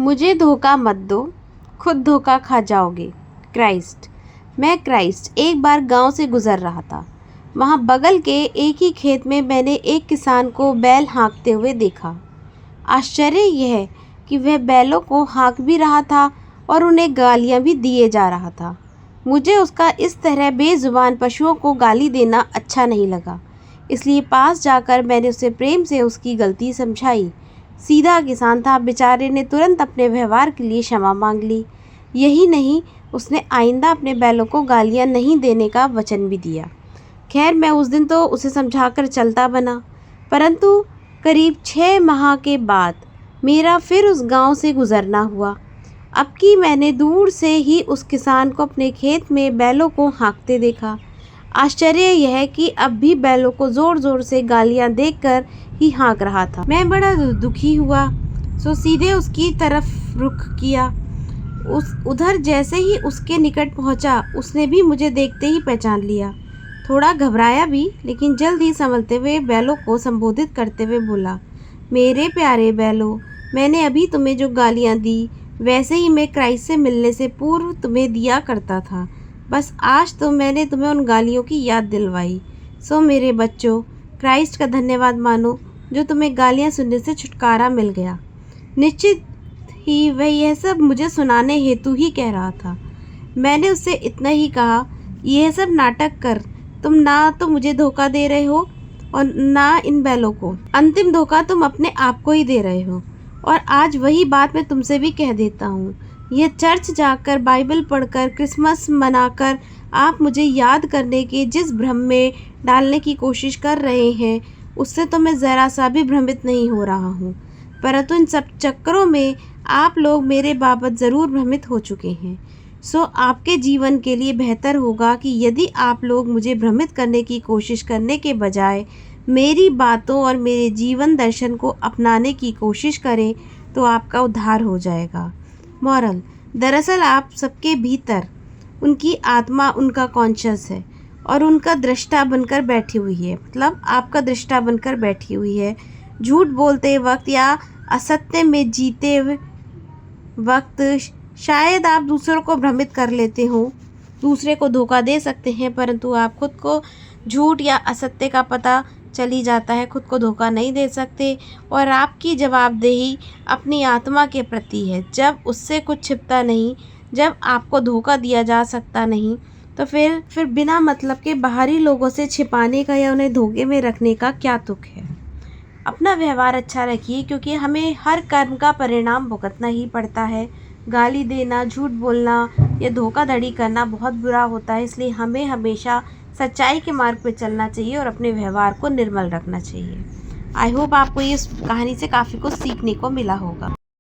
मुझे धोखा मत दो, खुद धोखा खा जाओगे। क्राइस्ट। मैं क्राइस्ट एक बार गांव से गुजर रहा था। वहां बगल के एक ही खेत में मैंने एक किसान को बैल हाँकते हुए देखा। आश्चर्य यह है कि वह बैलों को हाँक भी रहा था और उन्हें गालियां भी दिए जा रहा था। मुझे उसका इस तरह बेजुबान पशुओं को गाली देना अच्छा नहीं लगा, इसलिए पास जाकर मैंने उसे प्रेम से उसकी गलती समझाई। सीधा किसान था, बेचारे ने तुरंत अपने व्यवहार के लिए क्षमा मांग ली। यही नहीं, उसने आइंदा अपने बैलों को गालियां नहीं देने का वचन भी दिया। खैर, मैं उस दिन तो उसे समझाकर चलता बना, परंतु करीब 6 माह के बाद मेरा फिर उस गांव से गुजरना हुआ। अब की मैंने दूर से ही उस किसान को अपने खेत में बैलों को हाँकते देखा। आश्चर्य यह है कि अब भी बैलों को ज़ोर ज़ोर से गालियां देकर ही हाँक रहा था। मैं बड़ा दुखी हुआ, सो सीधे उसकी तरफ रुख किया। उधर जैसे ही उसके निकट पहुंचा, उसने भी मुझे देखते ही पहचान लिया। थोड़ा घबराया भी, लेकिन जल्द ही संभलते हुए बैलों को संबोधित करते हुए बोला, मेरे प्यारे बैलों, मैंने अभी तुम्हें जो गालियां दी, वैसे ही मैं क्राइस्ट से मिलने से पूर्व तुम्हें दिया करता था। बस आज तो मैंने तुम्हें उन गालियों की याद दिलवाई। सो मेरे बच्चों, क्राइस्ट का धन्यवाद मानो जो तुम्हें गालियां सुनने से छुटकारा मिल गया। निश्चित ही वह यह सब मुझे सुनाने हेतु ही कह रहा था। मैंने उससे इतना ही कहा, यह सब नाटक कर, तुम ना तो मुझे धोखा दे रहे हो और ना इन बैलों को। अंतिम धोखा तुम अपने आप को ही दे रहे हो। और आज वही बात मैं तुमसे भी कह देता हूँ। यह चर्च जाकर, बाइबल पढ़कर, क्रिसमस मनाकर आप मुझे याद करने के जिस भ्रम में डालने की कोशिश कर रहे हैं, उससे तो मैं ज़रा सा भी भ्रमित नहीं हो रहा हूँ। परंतु इन सब चक्करों में आप लोग मेरे बाबत ज़रूर भ्रमित हो चुके हैं। सो आपके जीवन के लिए बेहतर होगा कि यदि आप लोग मुझे भ्रमित करने की कोशिश करने के बजाय मेरी बातों और मेरे जीवन दर्शन को अपनाने की कोशिश करें, तो आपका उद्धार हो जाएगा। मॉरल: दरअसल आप सबके भीतर उनकी आत्मा, उनका कॉन्शियस है और उनका दृष्टा बनकर बैठी हुई है, मतलब आपका दृष्टा बनकर बैठी हुई है। झूठ बोलते वक्त या असत्य में जीते वक्त शायद आप दूसरों को भ्रमित कर लेते हो, दूसरे को धोखा दे सकते हैं, परंतु आप खुद को झूठ या असत्य का पता चल ही जाता है, खुद को धोखा नहीं दे सकते। और आपकी जवाबदेही अपनी आत्मा के प्रति है। जब उससे कुछ छिपता नहीं, जब आपको धोखा दिया जा सकता नहीं, तो फिर बिना मतलब के बाहरी लोगों से छिपाने का या उन्हें धोखे में रखने का क्या तुक है। अपना व्यवहार अच्छा रखिए, क्योंकि हमें हर कर्म का परिणाम भुगतना ही पड़ता है। गाली देना, झूठ बोलना या धोखाधड़ी करना बहुत बुरा होता है, इसलिए हमें हमेशा सच्चाई के मार्ग पर चलना चाहिए और अपने व्यवहार को निर्मल रखना चाहिए। आई होप आपको इस कहानी से काफ़ी कुछ सीखने को मिला होगा।